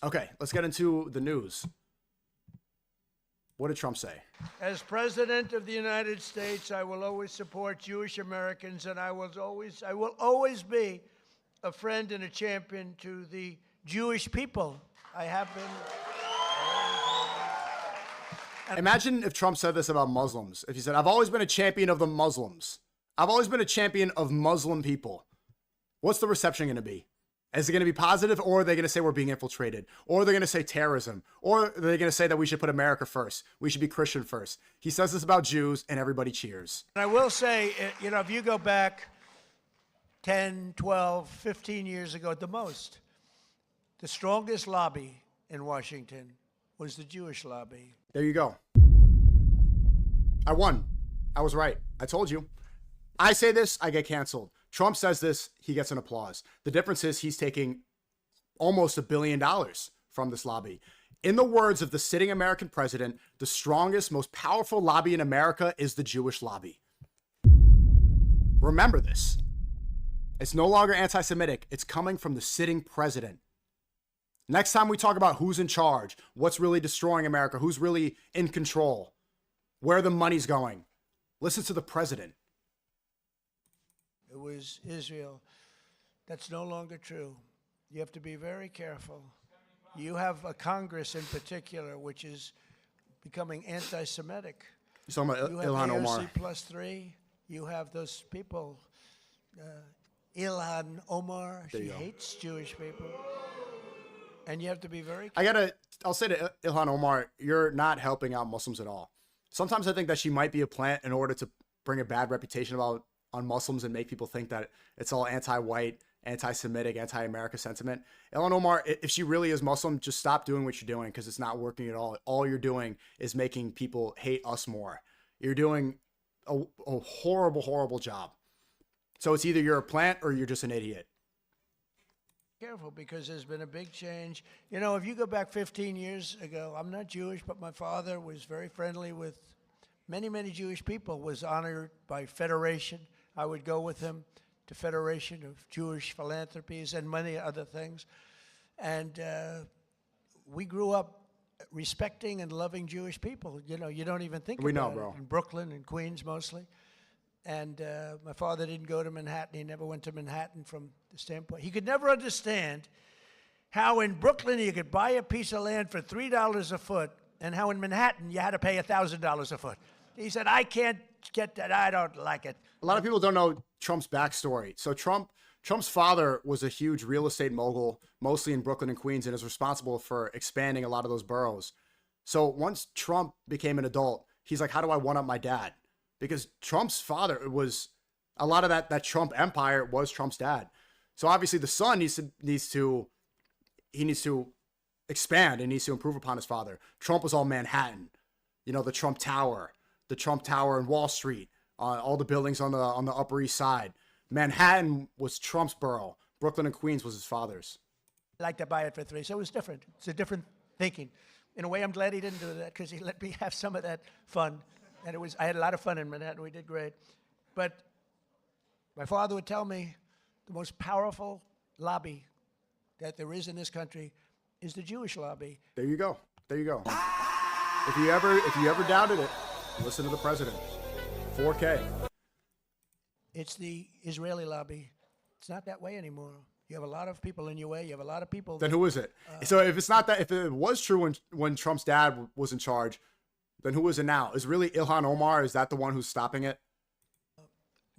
Okay, let's get into the news. What did Trump say? As President of the United States, I will always support Jewish Americans, and I will always be a friend and a champion to the Jewish people. I have been. Imagine if Trump said this about Muslims. If he said, I've always been a champion of the Muslims. I've always been a champion of Muslim people. What's the reception going to be? Is it going to be positive, or are they going to say we're being infiltrated? Or are they going to say terrorism? Or are they going to say that we should put America first? We should be Christian first. He says this about Jews, and everybody cheers. And I will say, you know, if you go back 10, 12, 15 years ago at the most, the strongest lobby in Washington was the Jewish lobby. There you go. I won. I was right. I told you. I say this, I get canceled. Trump says this, he gets an applause. The difference is he's taking almost $1 billion from this lobby. In the words of the sitting American president, the strongest, most powerful lobby in America is the Jewish lobby. Remember this. It's no longer anti-Semitic. It's coming from the sitting president. Next time we talk about who's in charge, what's really destroying America, who's really in control, where the money's going, listen to the president. It was Israel. That's no longer true. You have to be very careful. You have a Congress in particular, which is becoming anti-Semitic. You're talking about You have Ilhan Omar. AOC+3. You have those people. Ilhan Omar, she hates Jewish people. And you have to be very careful. I'll say to Ilhan Omar, you're not helping out Muslims at all. Sometimes I think that she might be a plant in order to bring a bad reputation on Muslims and make people think that it's all anti-white, anti-Semitic, anti-America sentiment. Ilhan Omar, if she really is Muslim, just stop doing what you're doing, because it's not working at all. All you're doing is making people hate us more. You're doing a horrible, horrible job. So it's either you're a plant or you're just an idiot. Careful, because there's been a big change. You know, if you go back 15 years ago, I'm not Jewish, but my father was very friendly with many, many Jewish people, was honored by Federation. I would go with him to Federation of Jewish Philanthropies and many other things. And we grew up respecting and loving Jewish people. You know, you don't even think about it. In Brooklyn and Queens mostly. And my father didn't go to Manhattan. He never went to Manhattan from the standpoint. He could never understand how in Brooklyn you could buy a piece of land for $3 a foot, and how in Manhattan you had to pay $1,000 a foot. He said, I can't get that. I don't like it. A lot of people don't know Trump's backstory. So Trump's father was a huge real estate mogul, mostly in Brooklyn and Queens, and is responsible for expanding a lot of those boroughs. So once Trump became an adult, he's like, how do I one-up my dad? Because Trump's father was, a lot of that Trump empire was Trump's dad. So obviously the son needs to expand and needs to improve upon his father. Trump was all Manhattan, you know, the Trump Tower in Wall Street, all the buildings on the Upper East Side. Manhattan was Trump's borough. Brooklyn and Queens was his father's. I like to buy it for $3, so it was different. It's a different thinking. In a way, I'm glad he didn't do that, because he let me have some of that fun. And I had a lot of fun in Manhattan. We did great. But my father would tell me the most powerful lobby that there is in this country is the Jewish lobby. There you go. There you go. If you ever doubted it, listen to the president. 4K. It's the Israeli lobby. It's not that way anymore. You have a lot of people in your way. You have a lot of people. Then who is it? So if it's not that, if it was true when Trump's dad was in charge, then who is it now? Is really Ilhan Omar? Is that the one who's stopping it?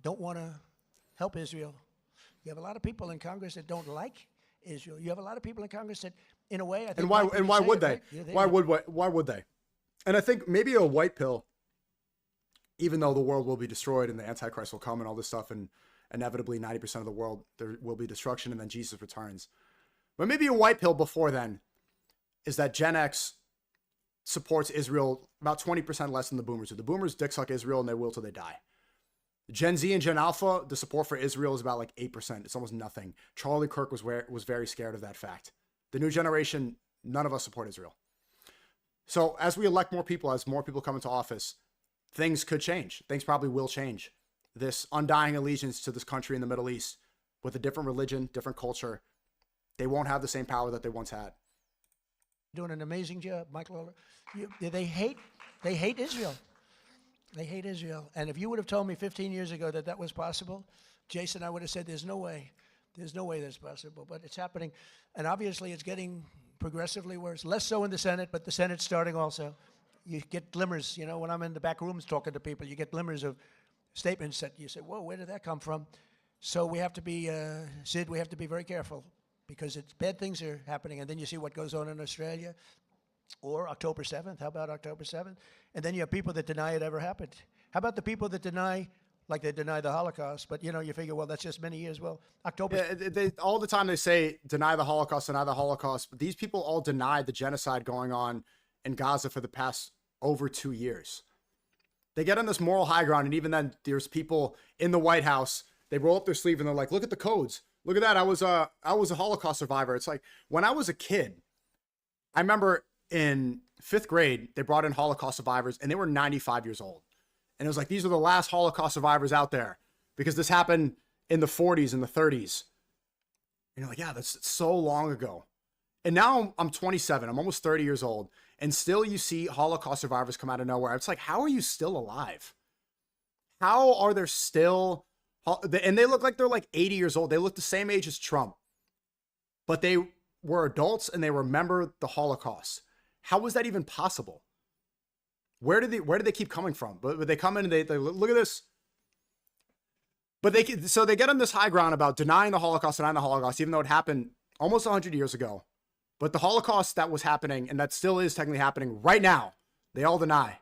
Don't want to help Israel. You have a lot of people in Congress that don't like Israel. You have a lot of people in Congress that, in a way, I think. And why would they? Why would they? And I think maybe a white pill, even though the world will be destroyed and the Antichrist will come and all this stuff, and inevitably 90% of the world, there will be destruction, and then Jesus returns. But maybe a white pill before then is that Gen X supports Israel about 20% less than the boomers do. The boomers dick suck Israel and they will till they die. Gen Z and Gen Alpha, the support for Israel is about like 8%. It's almost nothing. Charlie Kirk was very scared of that fact. The new generation, none of us support Israel. So as we elect more people, as more people come into office, things could change. Things probably will change. This undying allegiance to this country in the Middle East with a different religion, different culture, they won't have the same power that they once had. doing an amazing job, Michael Lawler. They hate Israel. They hate Israel. And if you would have told me 15 years ago that that was possible, Jason, I would have said, there's no way. There's no way that's possible. But it's happening. And obviously it's getting progressively worse. Less so in the Senate, but the Senate's starting also. You get glimmers, you know, when I'm in the back rooms talking to people, you get glimmers of statements that you say, whoa, where did that come from? So we have to be, Sid, we have to be very careful because bad things are happening. And then you see what goes on in Australia or October 7th. How about October 7th? And then you have people that deny it ever happened. How about the people that deny, like they deny the Holocaust, but you know, you figure, well, that's just many years. Well, October. Yeah, all the time they say, deny the Holocaust, but these people all denied the genocide going on in Gaza for the past over 2 years. They get on this moral high ground, and even then, there's people in the White House, they roll up their sleeve and they're like, look at the codes. Look at that. I was a Holocaust survivor. It's like, when I was a kid, I remember in 5th grade, they brought in Holocaust survivors, and they were 95 years old. And it was like, these are the last Holocaust survivors out there, because this happened in the 40s and the 30s. And you're like, yeah, that's so long ago. And now I'm 27. I'm almost 30 years old. And still you see Holocaust survivors come out of nowhere. It's like, how are you still alive? How are there still... And they look like they're like 80 years old. They look the same age as Trump. But they were adults and they remember the Holocaust. How was that even possible? Where did they keep coming from? But they come in and they look at this. But so they get on this high ground about denying the Holocaust, even though it happened almost 100 years ago. But the Holocaust that was happening, and that still is technically happening right now, they all deny.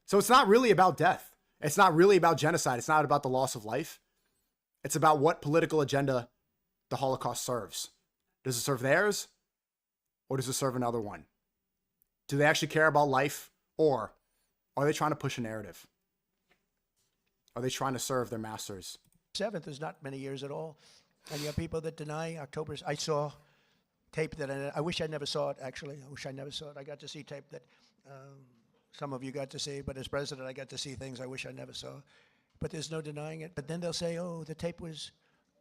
So it's not really about death. It's not really about genocide. It's not about the loss of life. It's about what political agenda the Holocaust serves. Does it serve theirs? Or does it serve another one? Do they actually care about life? Or are they trying to push a narrative? Are they trying to serve their masters? 7th is not many years at all. And you have people that deny October. I saw tape that I wish I never saw it, actually. I wish I never saw it. I got to see tape that some of you got to see, but as president, I got to see things I wish I never saw. But there's no denying it. But then they'll say, oh, the tape was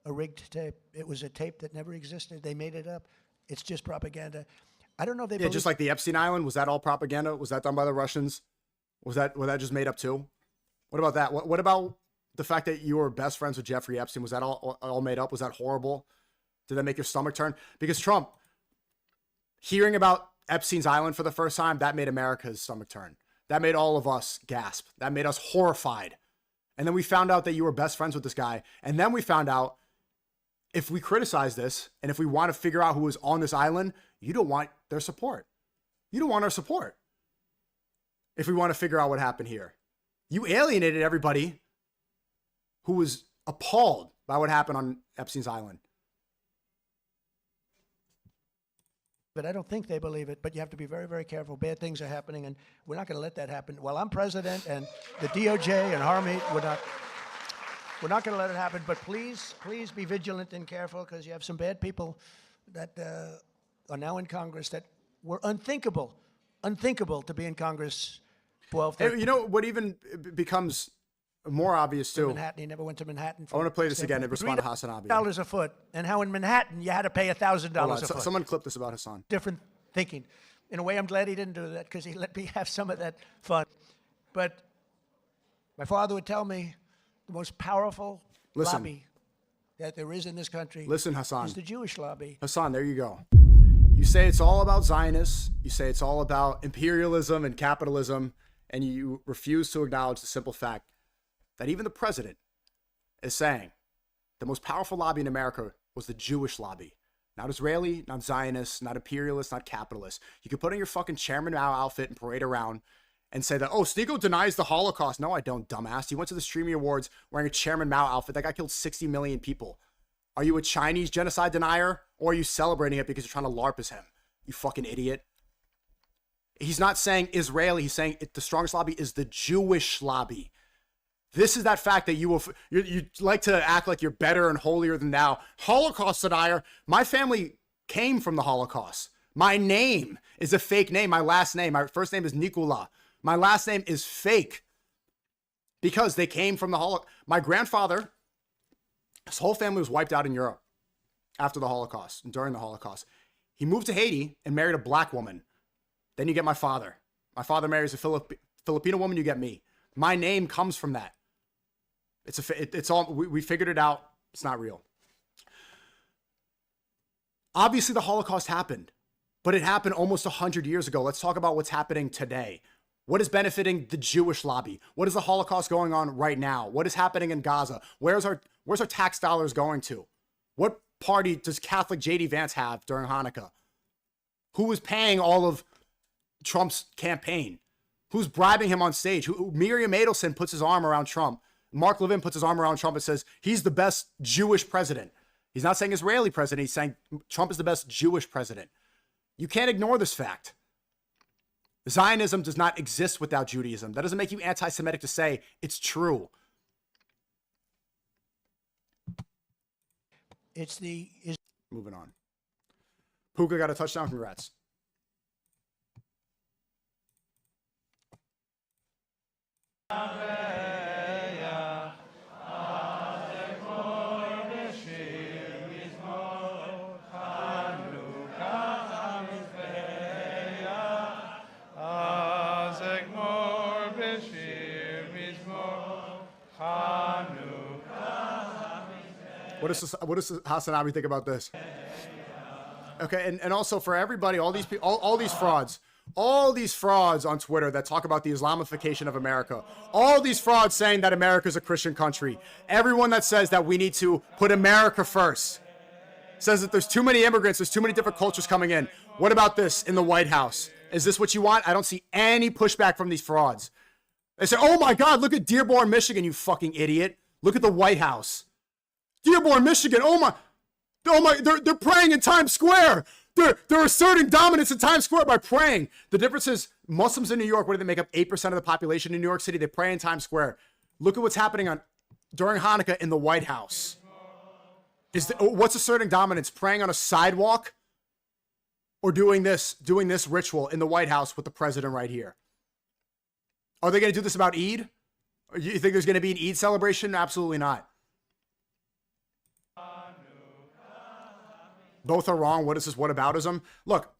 a rigged tape. It was a tape that never existed. They made it up. It's just propaganda. I don't know if they just like the Epstein Island. Was that all propaganda? Was that done by the Russians? Was that just made up too? What about that? What about the fact that you were best friends with Jeffrey Epstein? Was that all made up? Was that horrible? Did that make your stomach turn? Because Trump, hearing about Epstein's Island for the first time, that made America's stomach turn. That made all of us gasp. That made us horrified. And then we found out that you were best friends with this guy. And then we found out if we criticize this and if we want to figure out who was on this island, you don't want their support. You don't want our support. If we want to figure out what happened here, you alienated everybody who was appalled by what happened on Epstein's Island. But I don't think they believe it. But you have to be very, very careful. Bad things are happening, and we're not going to let that happen. While I'm president and the DOJ and Harmeet, we're not going to let it happen. But please be vigilant and careful, because you have some bad people that are now in Congress that were unthinkable to be in Congress 12, 13. You know what even becomes more obvious too? Manhattan. He never went to Manhattan. I want to play this again and respond to Hassan Abi. $3 a foot, and how in Manhattan you had to pay $1,000 a foot. Someone clip this about Hassan. Different thinking. In a way, I'm glad he didn't do that, because he let me have some of that fun. But my father would tell me the most powerful lobby that there is in this country. Listen, Hassan. Is the Jewish lobby. Hassan, there you go. You say it's all about Zionists. You say it's all about imperialism and capitalism, and you refuse to acknowledge the simple fact that even the president is saying the most powerful lobby in America was the Jewish lobby. Not Israeli, not Zionist, not imperialist, not capitalist. You could put on your fucking Chairman Mao outfit and parade around and say that, oh, SNEAKO denies the Holocaust. No, I don't, dumbass. He went to the Streamy Awards wearing a Chairman Mao outfit. That guy killed 60 million people. Are you a Chinese genocide denier, or are you celebrating it because you're trying to LARP as him? You fucking idiot. He's not saying Israeli. He's saying the strongest lobby is the Jewish lobby. This is that fact that you like to act like you're better and holier than thou. Holocaust denier. My family came from the Holocaust. My name is a fake name. My last name, my first name is Nikola. My last name is fake because they came from the Holocaust. My grandfather, his whole family was wiped out in Europe after the Holocaust and during the Holocaust. He moved to Haiti and married a black woman. Then you get my father. My father marries a Filipino woman, you get me. My name comes from that. It's all, we figured it out. It's not real. Obviously, the Holocaust happened, but it happened almost 100 years ago. Let's talk about what's happening today. What is benefiting the Jewish lobby? What is the Holocaust going on right now? What is happening in Gaza? Where's our tax dollars going to? What party does Catholic J.D. Vance have during Hanukkah? Who is paying all of Trump's campaign? Who's bribing him on stage? Miriam Adelson puts his arm around Trump. Mark Levin puts his arm around Trump and says he's the best Jewish president. He's not saying Israeli president. He's saying Trump is the best Jewish president. You can't ignore this fact. Zionism does not exist without Judaism. That doesn't make you anti-Semitic to say it's true. Moving on. Puka got a touchdown. Congrats. What does Hasanabi think about this? Okay, and also for everybody, all these people, all these frauds on Twitter that talk about the Islamification of America, all these frauds saying that America is a Christian country, everyone that says that we need to put America first, says that there's too many immigrants, there's too many different cultures coming in. What about this in the White House? Is this what you want? I don't see any pushback from these frauds. They say, oh my God, look at Dearborn, Michigan, you fucking idiot. Look at the White House. Dearborn, Michigan, oh my, they're praying in Times Square. They're asserting dominance in Times Square by praying. The difference is Muslims in New York, what do they make up? 8% of the population in New York City. They pray in Times Square. Look at what's happening during Hanukkah in the White House. What's asserting dominance? Praying on a sidewalk or doing this ritual in the White House with the president right here? Are they going to do this about Eid? You think there's going to be an Eid celebration? Absolutely not. Both are wrong. What is this whataboutism? Look,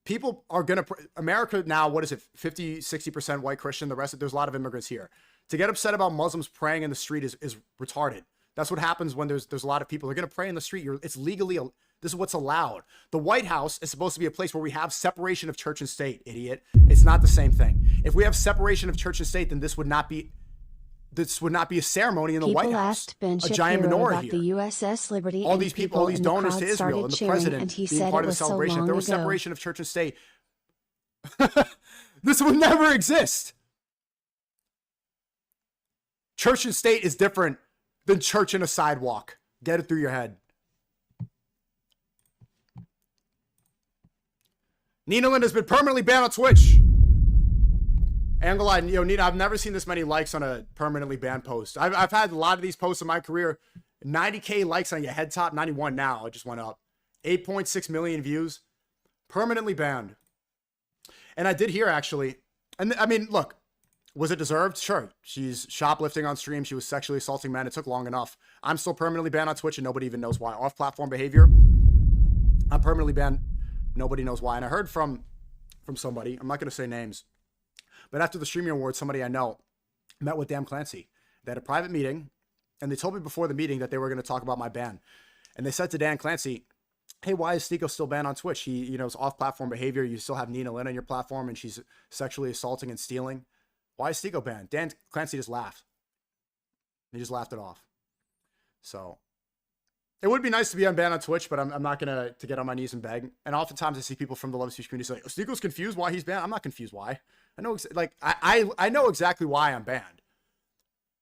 people are going to... America now, what is it? 50, 60% white Christian. The rest, there's a lot of immigrants here. To get upset about Muslims praying in the street is retarded. That's what happens when there's a lot of people. They're going to pray in the street. It's legally... This is what's allowed. The White House is supposed to be a place where we have separation of church and state, idiot. It's not the same thing. If we have separation of church and state, then this would not be a ceremony in the White House. A giant menorah here. The USS Liberty all these people, all these donors to Israel, and the president being part of the celebration. If there was separation of church and state, this would never exist. Church and state is different than church and a sidewalk. Get it through your head. Nina Lynn has been permanently banned on Twitch. Angle, Nina, I've never seen this many likes on a permanently banned post. I've had a lot of these posts in my career. 90K likes on your head top, 91 now. It just went up. 8.6 million views. Permanently banned. And I did hear, actually, and I mean, look, was it deserved? Sure. She's shoplifting on stream. She was sexually assaulting men. It took long enough. I'm still permanently banned on Twitch, and nobody even knows why. Off-platform behavior. I'm permanently banned. Nobody knows why. And I heard from somebody, I'm not going to say names, but after the Streaming Awards, somebody I know met with Dan Clancy. They had a private meeting, and they told me before the meeting that they were going to talk about my ban. And they said to Dan Clancy, hey, why is SNEAKO still banned on Twitch? He, it's off-platform behavior. You still have Nina Lynn on your platform, and she's sexually assaulting and stealing. Why is SNEAKO banned? Dan Clancy just laughed. He just laughed it off. So it would be nice to be unbanned on Twitch, but I'm not going to get on my knees and beg. And oftentimes I see people from the Love Speech community say, oh, SNEAKO's confused why he's banned. I'm not confused why. I know, I know exactly why I'm banned.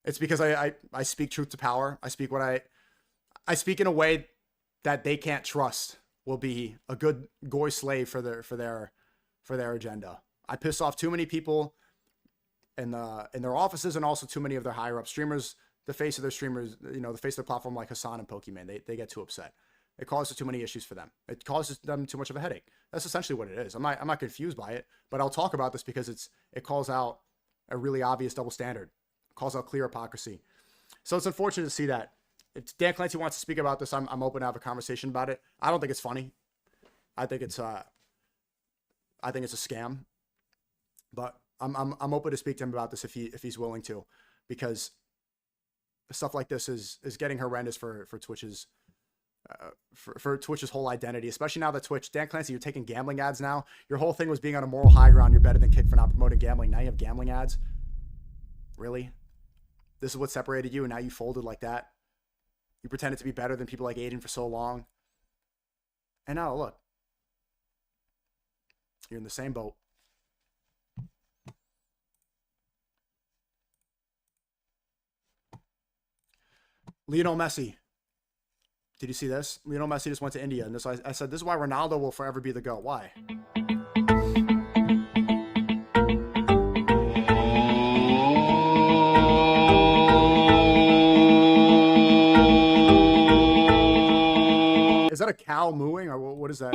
It's because I speak truth to power. I speak I speak in a way that they can't trust will be a good goy slave for their agenda. I piss off too many people in their offices, and also too many of their higher up streamers. The face of their streamers, the face of their platform, like Hassan and Pokemon, they get too upset. It causes too many issues for them. It causes them too much of a headache. That's essentially what it is. I'm not confused by it, but I'll talk about this because it calls out a really obvious double standard. It calls out clear hypocrisy. So it's unfortunate to see that. If Dan Clancy wants to speak about this, I'm open to have a conversation about it. I don't think it's funny. I think it's a scam. But I'm open to speak to him about this if he's willing to, because stuff like this is getting horrendous for Twitch's for Twitch's whole identity, especially now that Twitch, Dan Clancy, you're taking gambling ads now. Your whole thing was being on a moral high ground. You're better than Kick for not promoting gambling. Now you have gambling ads. Really? This is what separated you, and now you folded like that. You pretended to be better than people like Aiden for so long, and now look, you're in the same boat. Lionel Messi. Did you see this? Lionel Messi just went to India, and this I said this is why Ronaldo will forever be the GOAT. Why? Is that a cow mooing, or what is that?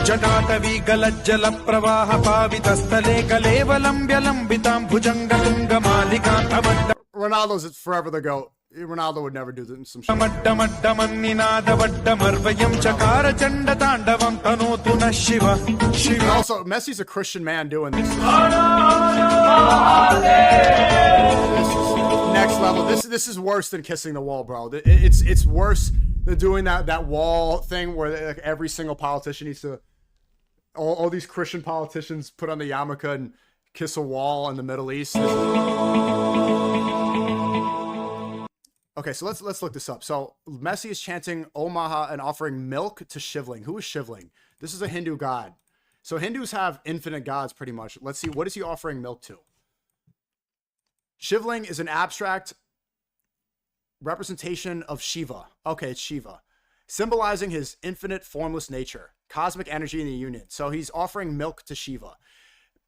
जटाटवी गलज्जल प्रवाह पावितस्थले कलेवलम्ब्यलम्बितां भुजङ्गतुङ्गमालिकान्तमड्ड Ronaldo's forever the GOAT. Ronaldo would never do some shit. मड्डमड्डमन्निनादवड्डमर्वयं चकार चण्डताण्डवं तनोतु नः Shiv Shiv. Also, Messi's a Christian man doing this. This is next level. This is worse than kissing the wall, bro. It's worse than doing that wall thing where like every single politician needs to. All these Christian politicians put on the yarmulke and kiss a wall in the Middle East. Okay, so let's look this up. So Messi is chanting Om Maha and offering milk to Shivling. Who is Shivling? This is a Hindu god. So Hindus have infinite gods pretty much. Let's see, what is he offering milk to? Shivling is an abstract representation of Shiva. Okay, it's Shiva. Symbolizing his infinite formless nature, cosmic energy in the union. So he's offering milk to Shiva.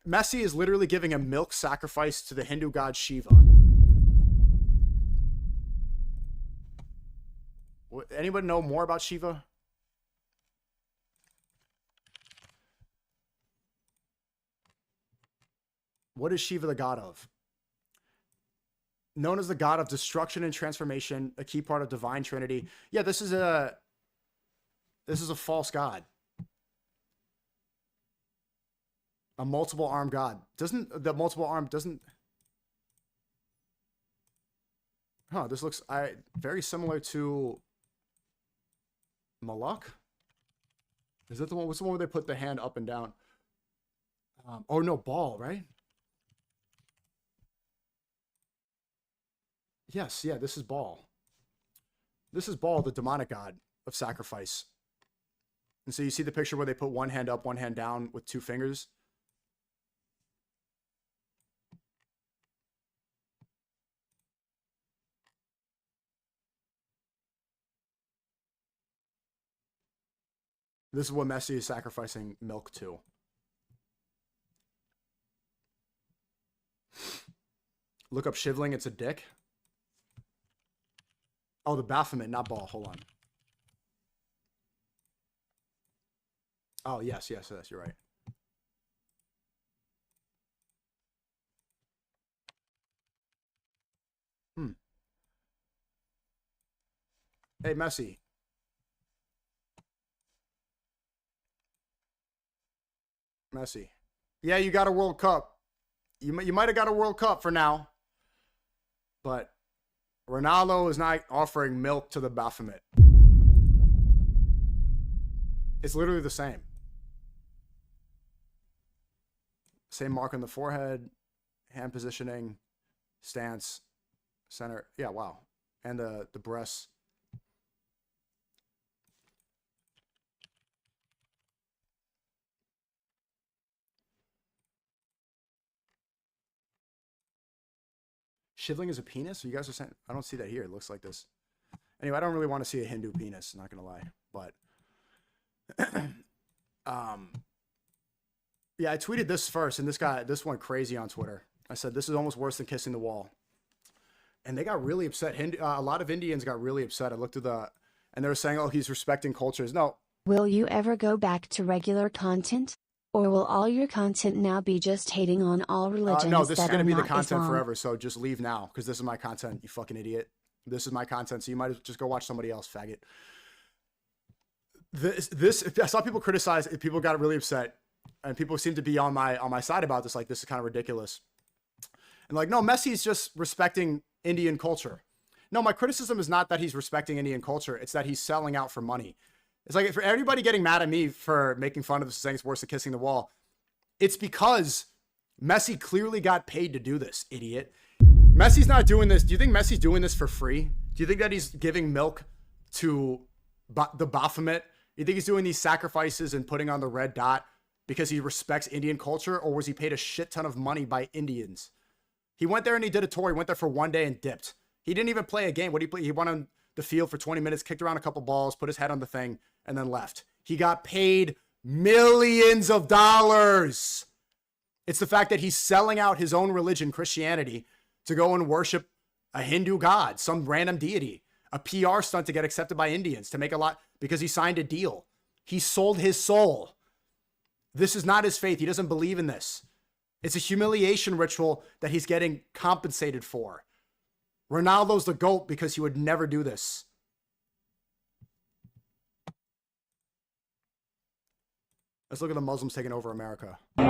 Messi is literally giving a milk sacrifice to the Hindu god Shiva. Anybody know more about Shiva? What is Shiva the god of? Known as the god of destruction and transformation, a key part of divine trinity. Yeah, this is a false god. A multiple arm god. Doesn't the multiple arm doesn't. Huh, this looks very similar to Malak. Is that the one? What's the one where they put the hand up and down? Oh no, Baal, right? Yes, yeah, this is Baal. This is Baal, the demonic god of sacrifice. And so you see the picture where they put one hand up, one hand down with two fingers. This is what Messi is sacrificing milk to. Look up Shivling, it's a dick. Oh, the Baphomet, not Baal. Hold on. Oh, yes, you're right. Hey, Messi. Messi. Yeah, you got a World Cup. You might have got a World Cup for now. But Ronaldo is not offering milk to the Baphomet. It's literally the same. Same mark on the forehead, hand positioning, stance, center. Yeah, wow. And the breasts. Shivling is a penis? You guys are saying, I don't see that here. It looks like this. Anyway, I don't really want to see a Hindu penis, not gonna lie. But yeah, I tweeted this first, and this went crazy on Twitter. I said this is almost worse than kissing the wall. And they got really upset. A lot of Indians got really upset. I looked at and they were saying, oh, he's respecting cultures. No. Will you ever go back to regular content? Or will all your content now be just hating on all religions? No, this is going to be the content Islam? forever, so just leave now, because this is my content, you fucking idiot. This is my content, so you might just go watch somebody else, faggot. I saw people criticize, people got really upset, and people seem to be on my side about this, like, this is kind of ridiculous. And like, no, Messi's just respecting Indian culture. No, my criticism is not that he's respecting Indian culture, it's that he's selling out for money. It's like, for everybody getting mad at me for making fun of this, saying it's worse than kissing the wall, it's because Messi clearly got paid to do this, idiot. Messi's not doing this. Do you think Messi's doing this for free? Do you think that he's giving milk to the Baphomet? You think he's doing these sacrifices and putting on the red dot because he respects Indian culture, or was he paid a shit ton of money by Indians? He went there and he did a tour. He went there for one day and dipped. He didn't even play a game. What did he play? He went on the field for 20 minutes, kicked around a couple balls, put his head on the thing, and then left. He got paid millions of dollars. It's the fact that he's selling out his own religion, Christianity, to go and worship a Hindu god, some random deity, a PR stunt to get accepted by Indians, to make a lot, because he signed a deal. He sold his soul. This is not his faith. He doesn't believe in this. It's a humiliation ritual that he's getting compensated for. Ronaldo's the GOAT because he would never do this. Let's look at the Muslims taking over America. The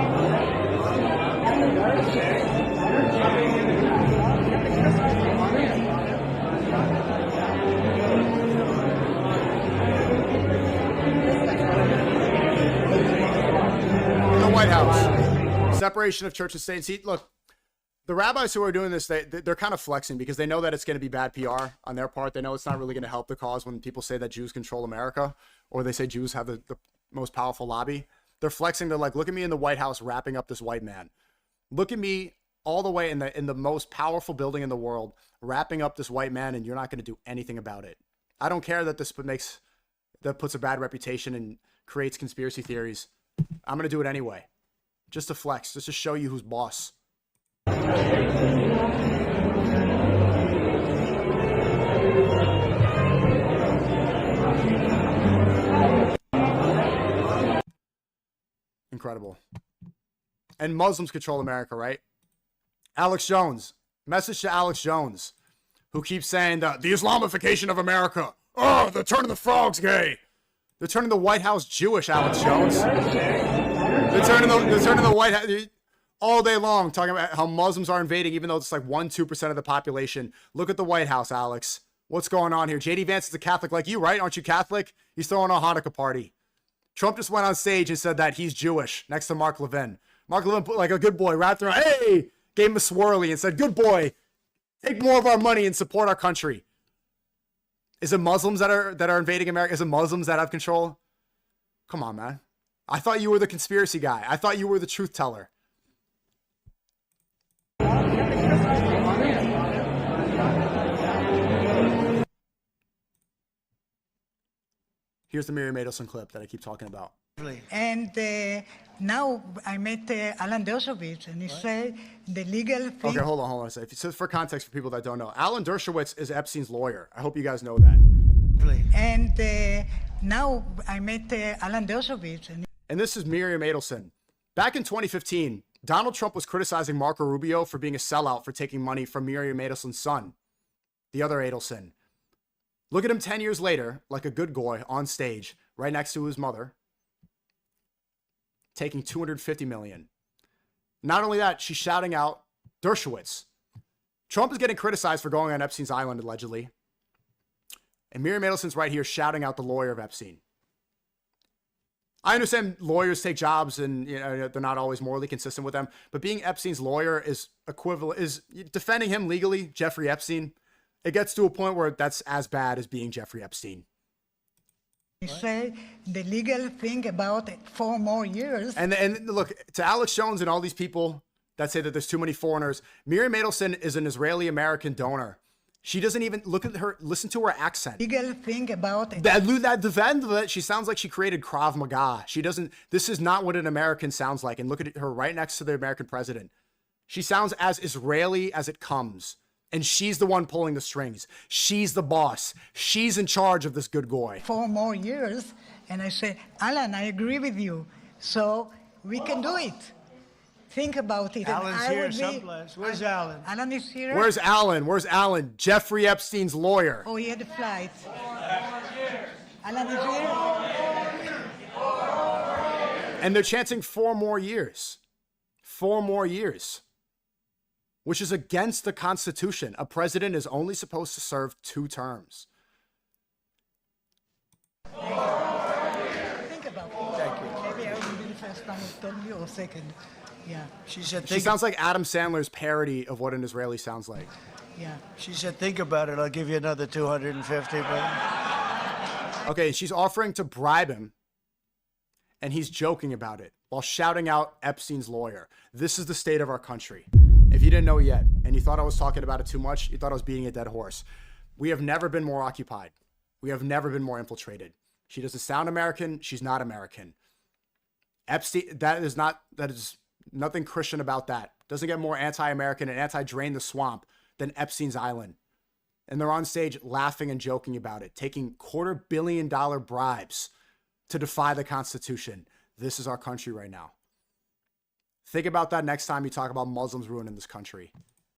White House. Separation of church and state. See, look, the rabbis who are doing this, they're kind of flexing because they know that it's going to be bad PR on their part. They know it's not really going to help the cause when people say that Jews control America, or they say Jews have the most powerful lobby. They're flexing. They're like, look at me in the White House wrapping up this white man. Look at me all the way in the most powerful building in the world, wrapping up this white man, and you're not going to do anything about it. I don't care that this puts a bad reputation and creates conspiracy theories. I'm going to do it anyway. Just to flex, just to show you who's boss. Incredible. And Muslims control America, right? Alex Jones. Message to Alex Jones, who keeps saying that the Islamification of America. Oh, they're turning the frogs gay. They're turning the White House Jewish, Alex Jones. They're turning the White House all day long, talking about how Muslims are invading, even though it's like 1-2% of the population. Look at the White House, Alex. What's going on here? JD Vance is a Catholic like you, right? Aren't you Catholic? He's throwing a Hanukkah party. Trump just went on stage and said that he's Jewish next to Mark Levin. Mark Levin put like a good boy, wrapped around, hey, gave him a swirly and said, good boy, take more of our money and support our country. Is it Muslims that are invading America? Is it Muslims that have control? Come on, man. I thought you were the conspiracy guy. I thought you were the truth teller. Here's the Miriam Adelson clip that I keep talking about. And now I met Alan Dershowitz, and he said the legal thing... Okay, hold on a second. So for context for people that don't know, Alan Dershowitz is Epstein's lawyer. I hope you guys know that. And now I met Alan Dershowitz. And this is Miriam Adelson. Back in 2015, Donald Trump was criticizing Marco Rubio for being a sellout for taking money from Miriam Adelson's son, the other Adelson. Look at him 10 years later, like a good boy on stage, right next to his mother, taking $250 million. Not only that, she's shouting out Dershowitz. Trump is getting criticized for going on Epstein's Island, allegedly. And Miriam Adelson's right here shouting out the lawyer of Epstein. I understand lawyers take jobs and they're not always morally consistent with them, but being Epstein's lawyer is defending him legally, Jeffrey Epstein. It gets to a point where that's as bad as being Jeffrey Epstein. He said the legal thing about 4 more years. And look, to Alex Jones and all these people that say that there's too many foreigners, Miriam Adelson is an Israeli-American donor. She doesn't even look at her, listen to her accent. Legal thing about she sounds like she created Krav Maga. This is not what an American sounds like. And look at her right next to the American president. She sounds as Israeli as it comes. And she's the one pulling the strings. She's the boss. She's in charge of this good boy. 4 more years. And I said, Alan, I agree with you. So We can do it. Think about it. and Alan's I here would be- someplace. Where's Alan? Alan is here. Where's Alan? Where's Alan? Jeffrey Epstein's lawyer. Oh, he had a flight. Alan is here. And they're chanting 4 more years. 4 more years. Which is against the Constitution. A president is only supposed to serve 2 terms. Think about it. Thank you. Maybe I will be the first time I told you or second. Yeah, She said, She think, sounds like Adam Sandler's parody of what an Israeli sounds like. yeah. she said, think about it. I'll give you another 250. But Okay, she's offering to bribe him, and he's joking about it while shouting out Epstein's lawyer. This is the state of our country. If you didn't know yet, and you thought I was talking about it too much, you thought I was beating a dead horse. We have never been more occupied. We have never been more infiltrated. She doesn't sound American. She's not American. Epstein, that is nothing Christian about that. Doesn't get more anti-American and anti-drain the swamp than Epstein's Island. And they're on stage laughing and joking about it, taking $250 million bribes to defy the Constitution. This is our country right now. Think about that next time you talk about Muslims ruining this country.